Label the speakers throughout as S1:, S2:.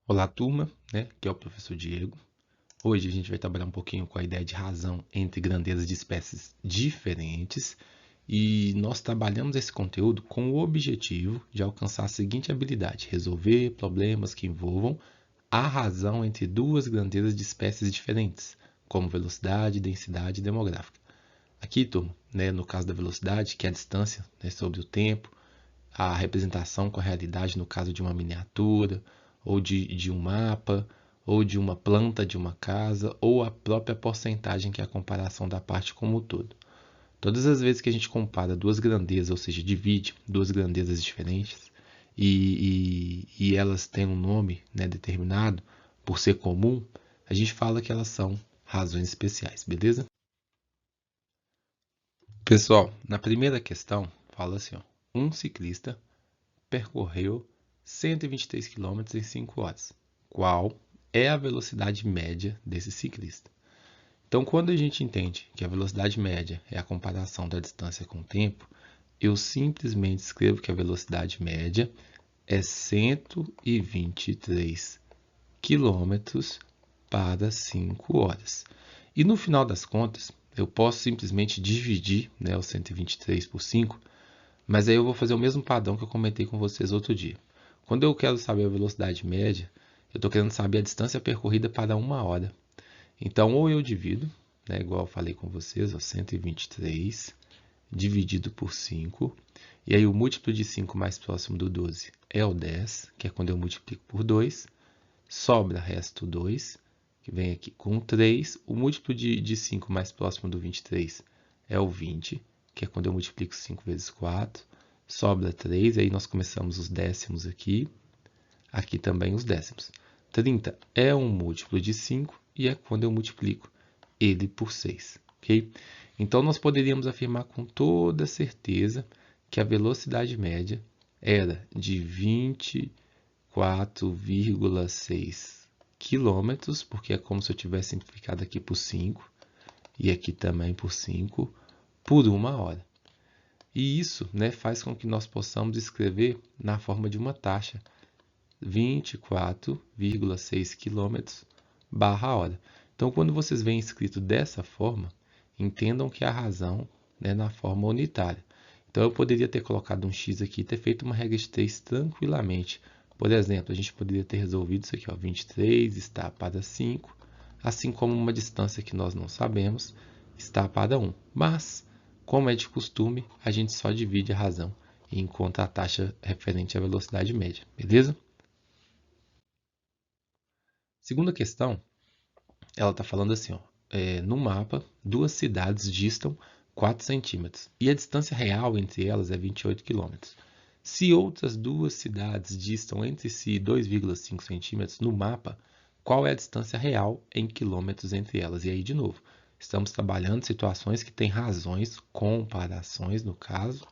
S1: Olá, turma, né? Aqui é o professor Diego. Hoje a gente vai trabalhar um pouquinho com a ideia de razão entre grandezas de espécies diferentes e nós trabalhamos esse conteúdo com o objetivo de alcançar a seguinte habilidade: resolver problemas que envolvam a razão entre duas grandezas de espécies diferentes, como velocidade, densidade e demográfica. Aqui, turma, né, no caso da velocidade, que é a distância, né, sobre o tempo, a representação com a realidade no caso de uma miniatura, ou de um mapa, ou de uma planta de uma casa, ou a própria porcentagem, que é a comparação da parte como um todo. Todas as vezes que a gente compara duas grandezas, ou seja, divide duas grandezas diferentes, e elas têm um nome, né, determinado, por ser comum, a gente fala que elas são razões especiais, beleza? Pessoal, na primeira questão, fala assim, ó, um ciclista percorreu 123 quilômetros em 5 horas. Qual é a velocidade média desse ciclista? Então, quando a gente entende que a velocidade média é a comparação da distância com o tempo, eu simplesmente escrevo que a velocidade média é 123 quilômetros para 5 horas. E no final das contas, eu posso simplesmente dividir, né, o 123 por 5. Mas aí eu vou fazer o mesmo padrão que eu comentei com vocês outro dia. Quando eu quero saber a velocidade média, eu estou querendo saber a distância percorrida para uma hora. Então, ou eu divido, né, igual eu falei com vocês, ó, 123 dividido por 5. E aí o múltiplo de 5 mais próximo do 12 é o 10, que é quando eu multiplico por 2. Sobra resto 2, que vem aqui com 3. O múltiplo de 5 mais próximo do 23 é o 20, que é quando eu multiplico 5 vezes 4. Sobra 3, aí nós começamos os décimos aqui. Aqui também os décimos. 30 é um múltiplo de 5 e é quando eu multiplico ele por 6. Ok? Então, nós poderíamos afirmar com toda certeza que a velocidade média era de 24,6 quilômetros, porque é como se eu tivesse simplificado aqui por 5 e aqui também por 5, por uma hora. E isso, né, faz com que nós possamos escrever na forma de uma taxa, 24,6 quilômetros barra hora. Então, quando vocês veem escrito dessa forma, entendam que a razão é na forma unitária. Então, eu poderia ter colocado um x aqui e ter feito uma regra de 3 tranquilamente. Por exemplo, a gente poderia ter resolvido isso aqui, ó, 23 está para 5, assim como uma distância que nós não sabemos está para 1. Mas, como é de costume, a gente só divide a razão e encontra a taxa referente à velocidade média, beleza? Segunda questão, ela está falando assim, ó, no mapa, duas cidades distam 4 centímetros e a distância real entre elas é 28 quilômetros. Se outras duas cidades distam entre si 2,5 centímetros no mapa, qual é a distância real em quilômetros entre elas? E aí, de novo, estamos trabalhando situações que têm razões, comparações no caso,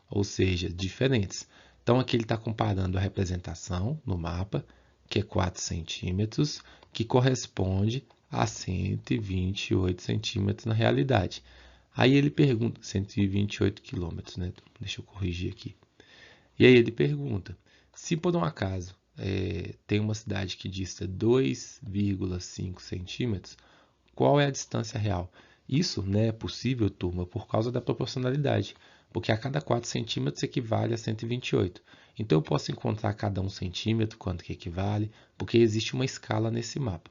S1: ou seja, diferentes. Então, aqui ele está comparando a representação no mapa, que é 4 centímetros, que corresponde a 128 centímetros na realidade. Aí ele pergunta, 128 quilômetros, né? Deixa eu corrigir aqui. E aí ele pergunta, se por um acaso tem uma cidade que dista 2,5 centímetros, qual é a distância real? Isso, né, é possível, turma, por causa da proporcionalidade, porque a cada 4 centímetros equivale a 128. Então, eu posso encontrar a cada 1 centímetro quanto que equivale, porque existe uma escala nesse mapa.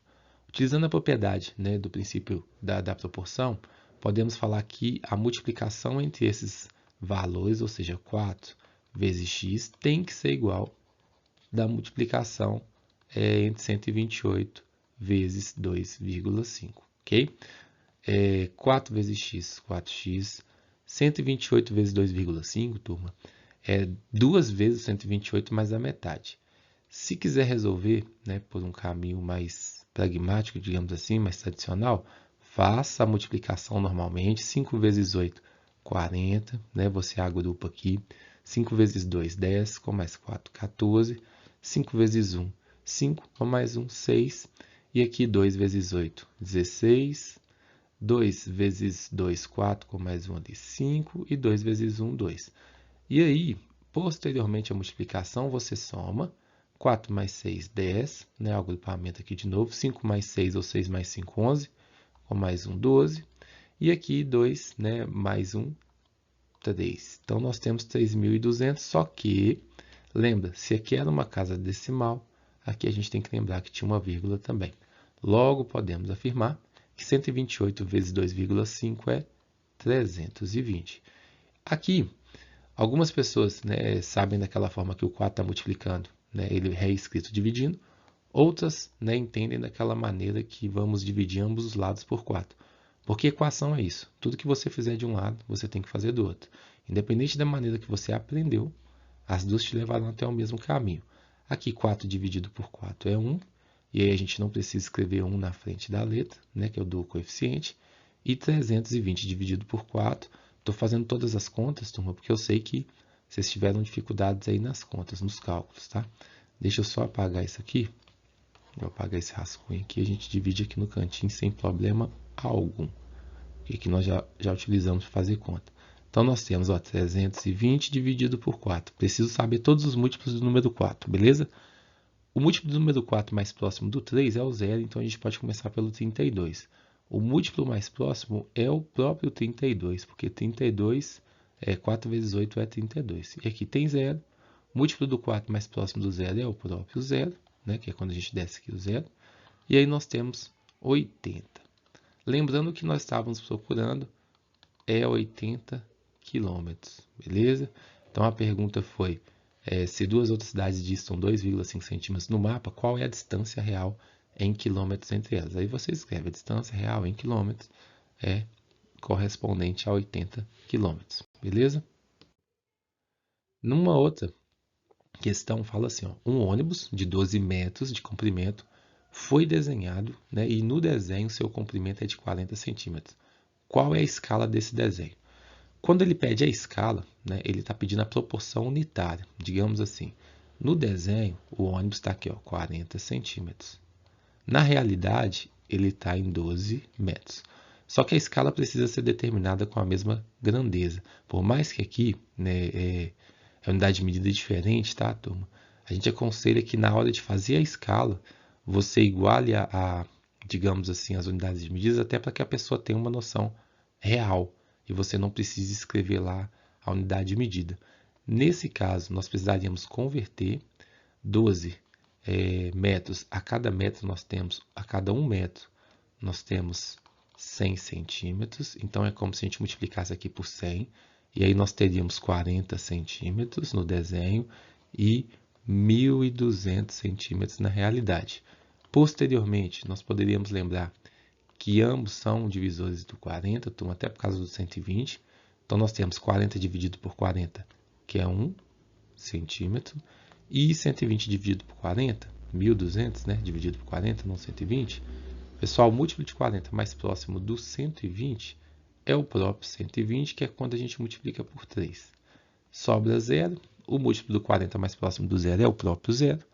S1: Utilizando a propriedade, né, do princípio da proporção, podemos falar que a multiplicação entre esses valores, ou seja, 4 vezes x, tem que ser igual da multiplicação entre 128 vezes 2,5, ok? 4 vezes x, 4x, 128 vezes 2,5, turma, é 2 vezes 128 mais a metade. Se quiser resolver, né, por um caminho mais pragmático, digamos assim, mais tradicional, faça a multiplicação normalmente. 5 vezes 8, 40, né? Você agrupa aqui. 5 vezes 2, 10, com mais 4, 14. 5 vezes 1, 5, com mais 1, 6. E aqui 2 vezes 8, 16. 2 vezes 2, 4, com mais 1 ali, 5. E 2 vezes 1, 2. E aí, posteriormente à multiplicação, você soma 4 mais 6, 10, né? O agrupamento aqui de novo. 5 mais 6 ou 6 mais 5, 11. Com mais um, 12. E aqui 2, né? Mais um, 3. Então, nós temos 3.200, só que, lembra, se aqui era uma casa decimal, aqui a gente tem que lembrar que tinha uma vírgula também. Logo, podemos afirmar que 128 vezes 2,5 é 320. Aqui, algumas pessoas, né, sabem daquela forma que o 4 está multiplicando, né, ele é escrito dividindo. Outras, né, entendem daquela maneira que vamos dividir ambos os lados por 4. Porque equação é isso. Tudo que você fizer de um lado, você tem que fazer do outro. Independente da maneira que você aprendeu, as duas te levarão até o mesmo caminho. Aqui, 4 dividido por 4 é 1. E aí a gente não precisa escrever 1 na frente da letra, né, que eu dou o coeficiente. E 320 dividido por 4. Estou fazendo todas as contas, turma, porque eu sei que vocês tiveram dificuldades aí nas contas, nos cálculos, tá? Deixa eu só apagar isso aqui. Vou apagar esse rascunho aqui, a gente divide aqui no cantinho sem problema algum. E que nós já utilizamos para fazer conta. Então, nós temos 320 dividido por 4. Preciso saber todos os múltiplos do número 4, beleza? O múltiplo do número 4 mais próximo do 3 é o 0, então a gente pode começar pelo 32. O múltiplo mais próximo é o próprio 32, porque 32, 4 vezes 8 é 32. E aqui tem 0. O múltiplo do 4 mais próximo do 0 é o próprio 0, né, que é quando a gente desce aqui o 0. E aí nós temos 80. Lembrando que nós estávamos procurando é 80 quilômetros, beleza? Então a pergunta foi, se duas outras cidades distam 2,5 centímetros no mapa, qual é a distância real em quilômetros entre elas? Aí você escreve a distância real em quilômetros é correspondente a 80 quilômetros, beleza? Numa outra questão fala assim, ó, um ônibus de 12 metros de comprimento foi desenhado, né, e no desenho seu comprimento é de 40 centímetros. Qual é a escala desse desenho? Quando ele pede a escala, né, ele está pedindo a proporção unitária, digamos assim. No desenho, o ônibus está aqui, ó, 40 centímetros. Na realidade, ele está em 12 metros. Só que a escala precisa ser determinada com a mesma grandeza. Por mais que aqui, né, a unidade de medida diferente, tá, turma? A gente aconselha que na hora de fazer a escala, você iguale digamos assim, as unidades de medida, até para que a pessoa tenha uma noção real e você não precise escrever lá a unidade de medida. Nesse caso, nós precisaríamos converter 12 metros. A cada metro nós temos, a cada 1 metro, nós temos 100 centímetros. Então, é como se a gente multiplicasse aqui por 100. E aí nós teríamos 40 centímetros no desenho e 1.200 centímetros na realidade. Posteriormente, nós poderíamos lembrar que ambos são divisores do 40, até por causa do 120. Então, nós temos 40 dividido por 40, que é 1 centímetro. E 120 dividido por 40, 1.200, né? Dividido por 40, não 120. Pessoal, o múltiplo de 40 mais próximo do 120 é o próprio 120, que é quando a gente multiplica por 3. Sobra 0. O múltiplo do 40 mais próximo do 0 é o próprio 0.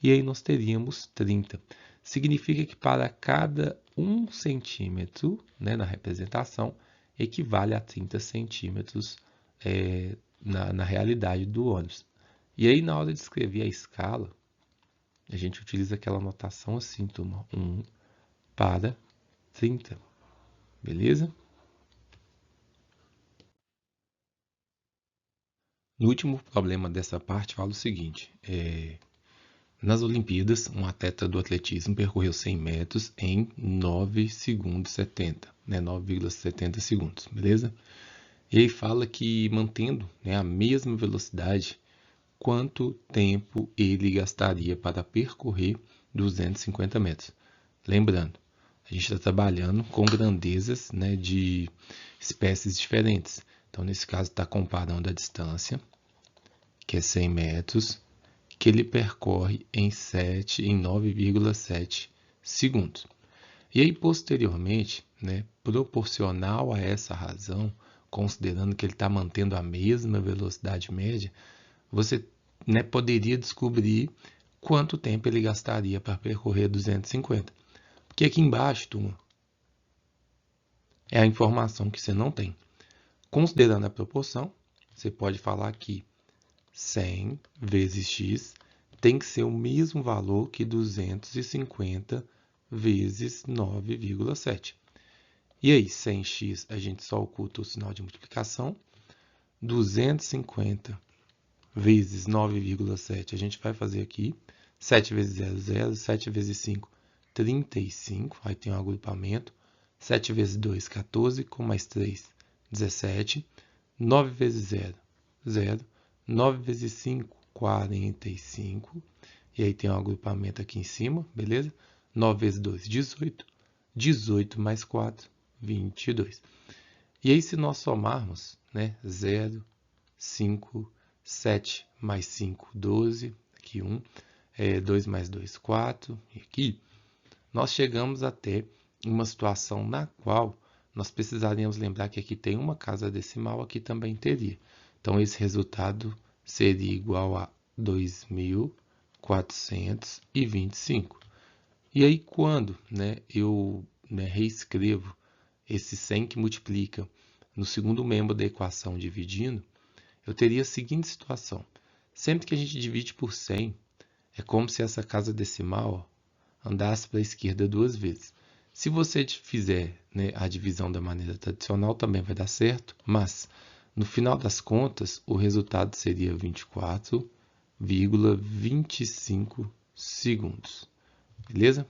S1: E aí nós teríamos 30. Significa que para cada 1 centímetro, né, na representação, equivale a 30 centímetros na realidade do ônibus. E aí, na hora de escrever a escala, a gente utiliza aquela notação assim, turma, 1 para 30. Beleza? No último problema dessa parte, fala o seguinte. Nas Olimpíadas, um atleta do atletismo percorreu 100 metros em 9 segundos 70, né, 9,70 segundos, beleza? E aí fala que mantendo, né, a mesma velocidade, quanto tempo ele gastaria para percorrer 250 metros. Lembrando, a gente está trabalhando com grandezas, né, de espécies diferentes. Então, nesse caso, está comparando a distância, que é 100 metros, que ele percorre em 9,7 segundos. E aí, posteriormente, né, proporcional a essa razão, considerando que ele está mantendo a mesma velocidade média, você, né, poderia descobrir quanto tempo ele gastaria para percorrer 250. Porque aqui embaixo, turma, é a informação que você não tem. Considerando a proporção, você pode falar que 100 vezes x, tem que ser o mesmo valor que 250 vezes 9,7. E aí, 100x, a gente só oculta o sinal de multiplicação. 250 vezes 9,7, a gente vai fazer aqui. 7 vezes 0, 0. 7 vezes 5, 35. Aí tem um agrupamento. 7 vezes 2, 14. Com mais 3, 17. 9 vezes 0, 0. 9 vezes 5, 45. E aí tem um agrupamento aqui em cima, beleza? 9 vezes 2, 18. 18 mais 4, 22. E aí, se nós somarmos, né, 0, 5, 7 mais 5, 12, aqui 1, 2 mais 2, 4, e aqui, nós chegamos até uma situação na qual nós precisaríamos lembrar que aqui tem uma casa decimal, aqui também teria. Então, esse resultado seria igual a 2.425. E aí, quando, né, eu reescrevo esse 100 que multiplica no segundo membro da equação dividindo, eu teria a seguinte situação. Sempre que a gente divide por 100, é como se essa casa decimal andasse para a esquerda 2 vezes. Se você fizer, né, a divisão da maneira tradicional, também vai dar certo, mas no final das contas, o resultado seria 24,25 segundos. Beleza?